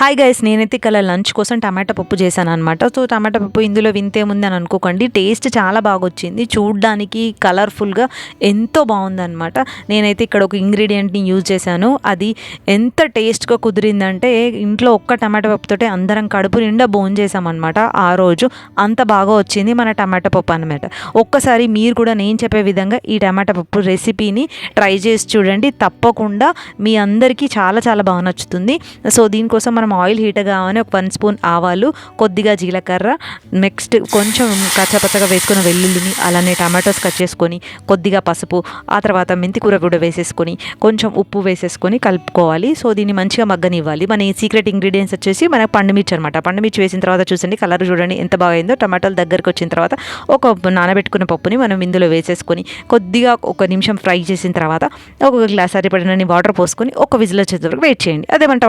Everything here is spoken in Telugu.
హాయ్ గైస్, నేనైతే ఇక్కడ లంచ్ కోసం టమాటా పప్పు చేశాను అనమాట. సో టమాటా పప్పు ఇందులో వింతేముంది అని అనుకోకండి, టేస్ట్ చాలా బాగా వచ్చింది. చూడ్డానికి కలర్ఫుల్గా ఎంతో బాగుందన్నమాట. నేనైతే ఇక్కడ ఒక ఇంగ్రీడియంట్ని యూజ్ చేశాను. అది ఎంత టేస్ట్గా కుదిరిందంటే ఇంట్లో ఒక్క టమాటా పప్పుతోటే అందరం కడుపు నిండా భోంచేసామన్నమాట ఆ రోజు. అంత బాగా వచ్చింది మన టమాటా పప్పు అనమాట. ఒక్కసారి మీరు కూడా నేను చెప్పే విధంగా ఈ టమాటా పప్పు రెసిపీని ట్రై చేసి చూడండి. తప్పకుండా మీ అందరికీ చాలా చాలా బాగా నచ్చుతుంది. సో దీనికోసం మనం ఆయిల్ హీట్ కావాలని ఒక 1 స్పూన్ ఆవాలు, కొద్దిగా జీలకర్ర, నెక్స్ట్ కొంచెం కచ్చపచ్చగా వేసుకున్న వెల్లుల్లిని, అలానే టమాటోస్ కట్ చేసుకొని, కొద్దిగా పసుపు, ఆ తర్వాత మెంతి కూర కూడా వేసేసుకొని కొంచెం ఉప్పు వేసేసుకొని కలుపుకోవాలి. సో దీన్ని మంచిగా మగ్గనివ్వాలి. మన ఈ సీక్రెట్ ఇంగ్రీడియంట్స్ వచ్చేసి మన పండుమిర్చి అనమాట. పండుమిర్చి వేసిన తర్వాత చూసండి కలర్ చూడండి ఎంత బాగా అయిందో. టమాటాలు దగ్గరకు వచ్చిన తర్వాత ఒక నానబెట్టుకున్న పప్పుని మనం ఇందులో వేసేసుకొని కొద్దిగా ఒక నిమిషం ఫ్రై చేసిన తర్వాత ఒక గ్లాస్ సరిపడినన్ని వాటర్ పోసుకొని ఒక విజిల్ వచ్చేంత వరకు వెయిట్ చేయండి. అదేమంట